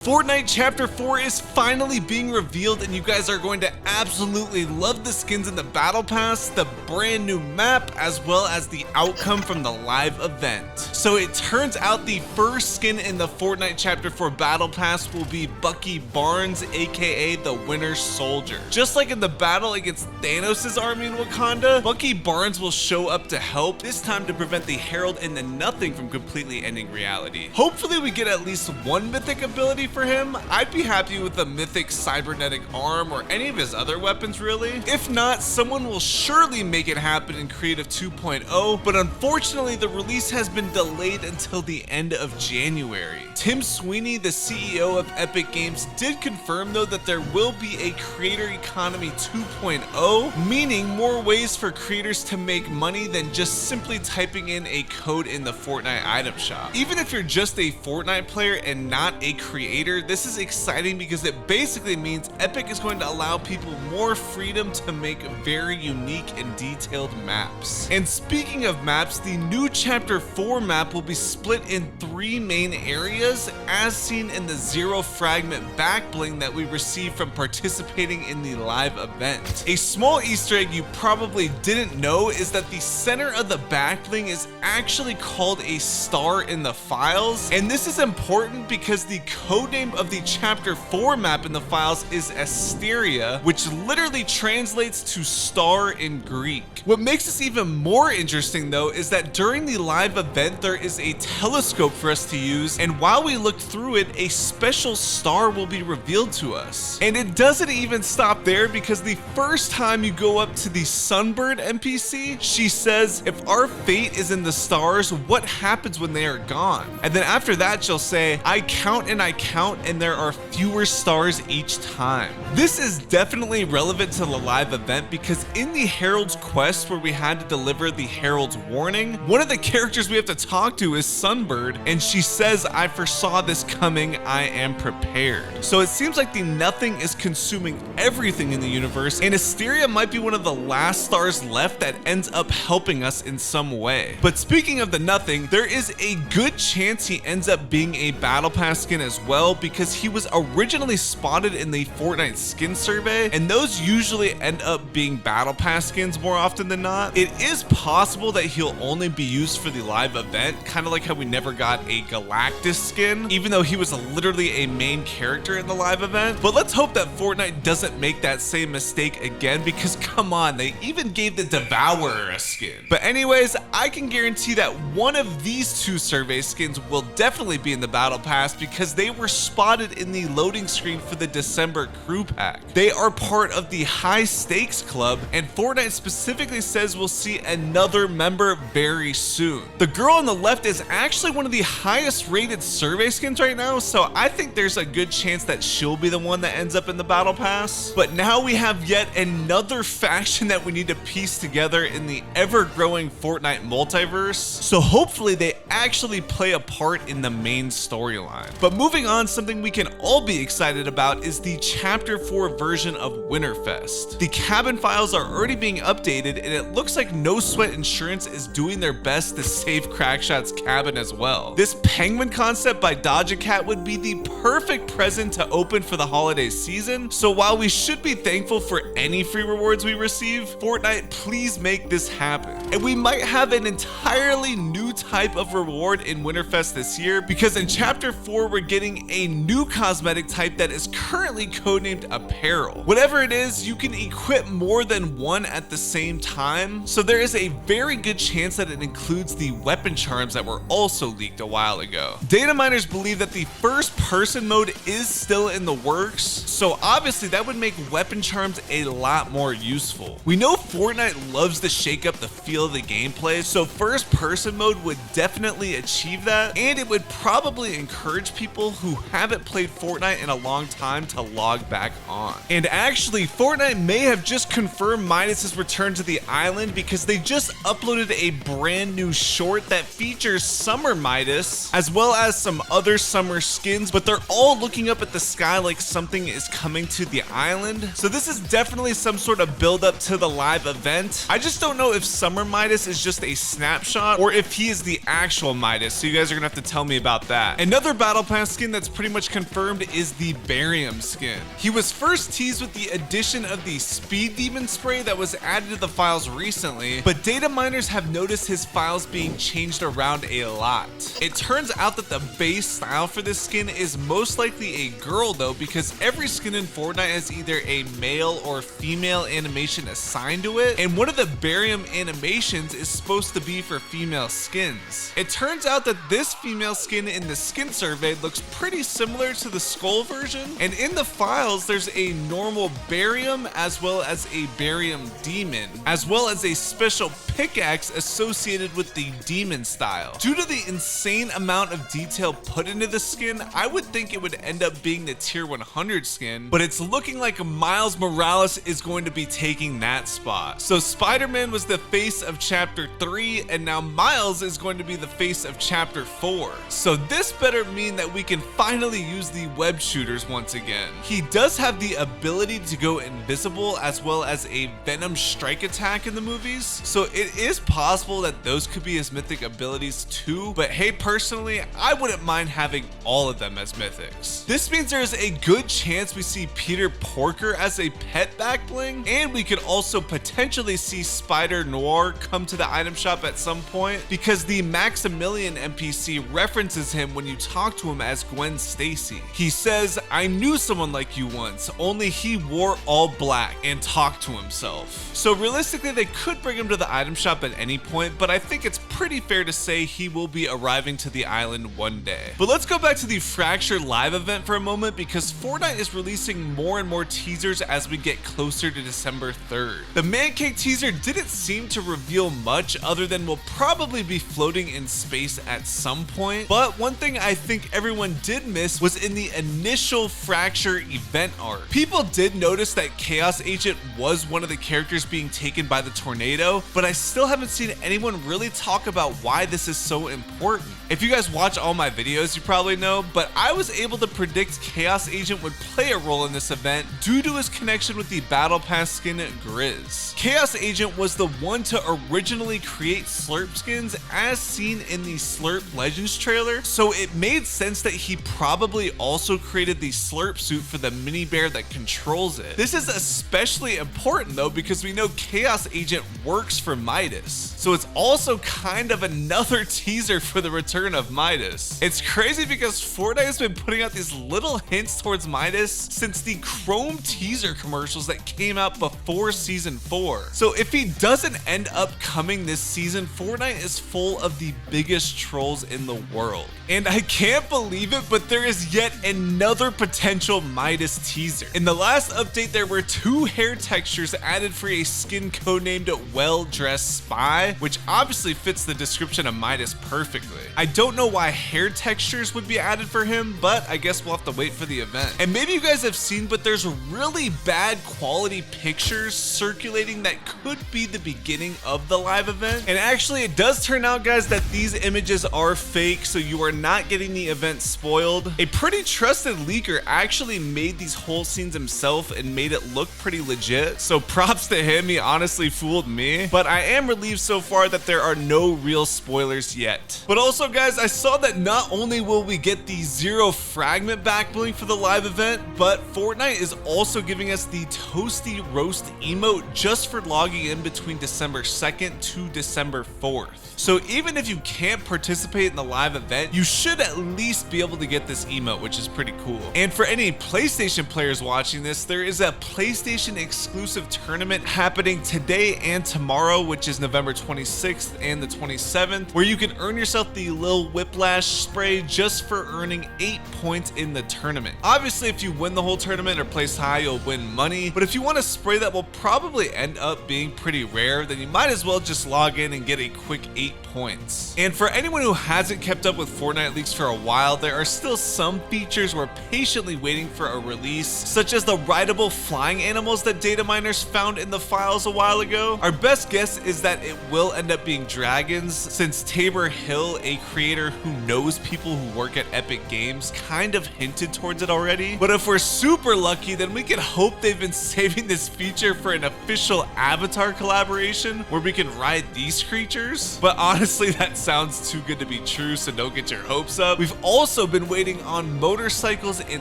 Fortnite Chapter 4 is finally being revealed, and you guys are going to absolutely love the skins in the Battle Pass, the brand new map, as well as the outcome from the live event. So it turns out the first skin in the Fortnite Chapter 4 Battle Pass will be Bucky Barnes, aka the Winter Soldier. Just like in the battle against Thanos' army in Wakanda, Bucky Barnes will show up to help, this time to prevent the Herald and the Nothing from completely ending reality. Hopefully we get at least one mythic ability for him. I'd be happy with a mythic cybernetic arm or any of his other weapons really. If not, someone will surely make it happen in Creative 2.0, but unfortunately the release has been delayed until the end of January. Tim Sweeney, the CEO of Epic Games, did confirm though that there will be a Creator Economy 2.0, meaning more ways for creators to make money than just simply typing in a code in the Fortnite item shop. Even if you're just a Fortnite player and not a creator, this is exciting because it basically means Epic is going to allow people more freedom to make very unique and detailed maps. And speaking of maps, the new Chapter 4 map will be split in 3 main areas, as seen in the Zero Fragment back bling that we received from participating in the live event. A small Easter egg you probably didn't know is that the center of the back bling is actually called a star in the files, and this is important because the codename of the Chapter 4 map in the files is Asteria, which literally translates to star in Greek. What makes this even more interesting though is that during the live event there is a telescope for us to use, and while we look through it, a special star will be revealed to us. And it doesn't even stop there, because the first time you go up to the Sunbird NPC, she says, "If our fate is in the stars, what happens when they are gone?" And then after that she'll say, "I count and I count, and there are fewer stars each time." This is definitely relevant to the live event, because in the Herald's quest where we had to deliver the Herald's warning, one of the characters we have to talk to is Sunbird, and she says, "I foresaw this coming, I am prepared." So it seems like the Nothing is consuming everything in the universe, and Asteria might be one of the last stars left that ends up helping us in some way. But speaking of the Nothing, there is a good chance he ends up being a Battle Pass skin as well, because he was originally spotted in the Fortnite skin survey, and those usually end up being Battle Pass skins more often than not. It is possible that he'll only be used for the live event, kind of like how we never got a Galactus skin, even though he was literally a main character in the live event. But let's hope that Fortnite doesn't make that same mistake again, because come on, they even gave the Devourer a skin. But anyways, I can guarantee that one of these 2 survey skins will definitely be in the Battle Pass, because they were spotted in the loading screen for the December crew pack. They are part of the High Stakes Club, and Fortnite specifically says we'll see another member very soon. The girl on the left is actually one of the highest rated survey skins right now, so I think there's a good chance that she'll be the one that ends up in the Battle Pass. But now we have yet another faction that we need to piece together in the ever-growing Fortnite multiverse, so hopefully they actually play a part in the main storyline. But moving on, something we can all be excited about is the Chapter 4 version of Winterfest. The cabin files are already being updated, and it looks like No Sweat Insurance is doing their best to save Crackshot's cabin as well. This penguin concept by Dodge Cat would be the perfect present to open for the holiday season, so while we should be thankful for any free rewards we receive, Fortnite, please make this happen. And we might have an entirely new type of reward in Winterfest this year, because in Chapter 4 we're getting a new cosmetic type that is currently codenamed Apparel. Whatever it is, you can equip more than one at the same time, so there is a very good chance that it includes the weapon charms that were also leaked a while ago. Data miners believe that the first person mode is still in the works, so obviously that would make weapon charms a lot more useful. We know Fortnite loves to shake up the feel of the gameplay, so first person mode would definitely achieve that, and it would probably encourage people who haven't played Fortnite in a long time to log back on. And actually, Fortnite may have just confirmed Midas's return to the island, because they just uploaded a brand new short that features Summer Midas as well as some other summer skins, but they're all looking up at the sky like something is coming to the island. So this is definitely some sort of build up to the live event. I just don't know if Summer Midas is just a snapshot or if he is the actual Midas, so you guys are gonna have to tell me about that. Another Battle Pass skin that's pretty much confirmed is the barium skin. He was first teased with the addition of the speed demon spray that was added to the files recently, but data miners have noticed his files being changed around a lot. It turns out that the base style for this skin is most likely a girl though, because every skin in Fortnite has either a male or female animation assigned to it, and one of the barium animations is supposed to be for female skins. It turns out that this female skin in the skin survey looks pretty similar to the skull version, and in the files there's a normal barium as well as a barium demon, as well as a special pickaxe associated with the demon style. Due to the insane amount of detail put into the skin, I would think it would end up being the tier 100 skin, but it's looking like Miles Morales is going to be taking that spot. So Spider-Man was the face of chapter 3, and now Miles is going to be the face of chapter 4. So this better mean that we can finally use the web shooters once again. He does have the ability to go invisible as well as a venom strike attack in the movies, so it is possible that those could be his mythic abilities too, but hey, personally, I wouldn't mind having all of them as mythics. This means there is a good chance we see Peter Porker as a pet back bling, and we could also potentially see Spider Noir come to the item shop at some point, because the Maximilian NPC references him when you talk to him as Gwen Stacy. He says, "I knew someone like you once, only he wore all black," and talked to himself. So realistically, they could bring him to the item shop at any point, but I think it's pretty fair to say he will be arriving to the island one day. But let's go back to the Fracture live event for a moment, because Fortnite is releasing more and more teasers as we get closer to December 3rd. The Man Cake teaser didn't seem to reveal much other than we'll probably be floating in space at some point, but one thing I think everyone did miss was in the initial Fracture event art. People did notice that Chaos Agent was one of the characters being taken by the tornado, but I still haven't seen anyone really talk about why this is so important. If you guys watch all my videos, you probably know, but I was able to predict Chaos Agent would play a role in this event due to his connection with the Battle Pass skin Grizz. Chaos Agent was the one to originally create Slurp skins as seen in the Slurp Legends trailer, so it made sense that he probably also created the Slurp suit for the mini bear that controls it. This is especially important though, because we know Chaos Agent works for Midas, so it's also kind of another teaser for the return of Midas. It's crazy because Fortnite has been putting out these little hints towards Midas since the Chrome teaser commercials that came out before season 4. So if he doesn't end up coming this season, Fortnite is full of the biggest trolls in the world. And I can't believe it, but there is yet another potential Midas teaser. In the last update, there were 2 hair textures added for a skin codenamed Well Dressed Spy, which obviously fits the description of Midas perfectly. I don't know why hair textures would be added for him, but I guess we'll have to wait for the event. And maybe you guys have seen, but there's really bad quality pictures circulating that could be the beginning of the live event. And actually, it does turn out, guys, that these images are fake, so you are not getting the event spoiled. A pretty trusted leaker actually made these whole scenes himself and made it look pretty legit, so props to him. He honestly fooled me, but I am relieved so far that there are no real spoilers yet. But also, guys, I saw that not only will we get the 0 fragment back bling for the live event, but Fortnite is also giving us the Toasty Roast emote just for logging in between December 2nd to December 4th. So even if you can't participate in the live event, you should at least be able to get this emote, which is pretty cool. And for any PlayStation players watching this, there is a PlayStation exclusive tournament happening today and tomorrow, which is November 26th and the 27th, where you can earn yourself the Lil Whiplash spray just for earning 8 points in the tournament. Obviously, if you win the whole tournament or place high, you'll win money, but if you want a spray that will probably end up being pretty rare, then you might as well just log in and get a quick 8 points. And for anyone who hasn't kept up with Fortnite leaks for a while, there are still some features we're patiently waiting for a release, such as the rideable flying animals that data miners found in the files a while ago. Our best guess is that it will end up being dragons, since Tabor Hill, a creator who knows people who work at Epic Games, kind of hinted towards it already. But if we're super lucky, then we can hope they've been saving this feature for an official Avatar collaboration where we can ride these creatures. But honestly, that sounds too good to be true, so don't get your hopes up. We've also been waiting waiting on motorcycles and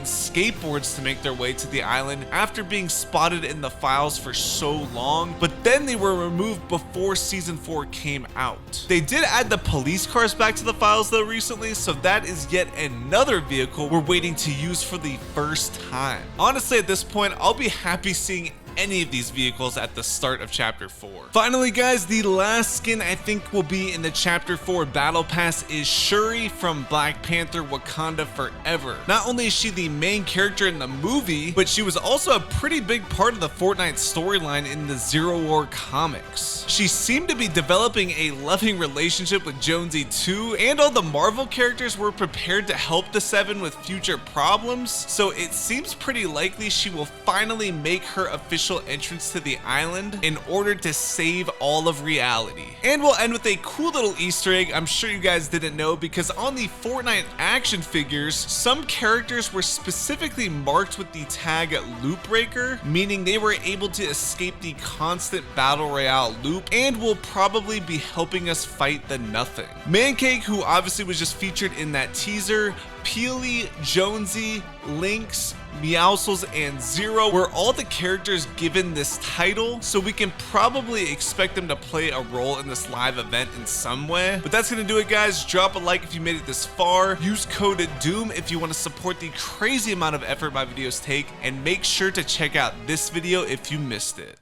skateboards to make their way to the island after being spotted in the files for so long, but then they were removed before season 4 came out. They did add the police cars back to the files though recently, so that is yet another vehicle we're waiting to use for the first time. Honestly, at this point, I'll be happy seeing any of these vehicles at the start of chapter 4. Finally guys, the last skin I think will be in the chapter 4 battle pass is Shuri from Black Panther Wakanda Forever. Not only is she the main character in the movie, but she was also a pretty big part of the Fortnite storyline in the Zero War comics. She seemed to be developing a loving relationship with Jonesy too, and all the Marvel characters were prepared to help the Seven with future problems, so it seems pretty likely she will finally make her official entrance to the island in order to save all of reality. And we'll end with a cool little Easter egg I'm sure you guys didn't know, because on the Fortnite action figures, some characters were specifically marked with the tag Loop Breaker, meaning they were able to escape the constant battle royale loop and will probably be helping us fight the Nothing. Mancake, who obviously was just featured in that teaser, Peely, Jonesy, Lynx, Meowscles, and Zero were all the characters given this title, so we can probably expect them to play a role in this live event in some way. But that's gonna do it guys. Drop a like if you made it this far, use code DOOM if you want to support the crazy amount of effort my videos take, and make sure to check out this video if you missed it.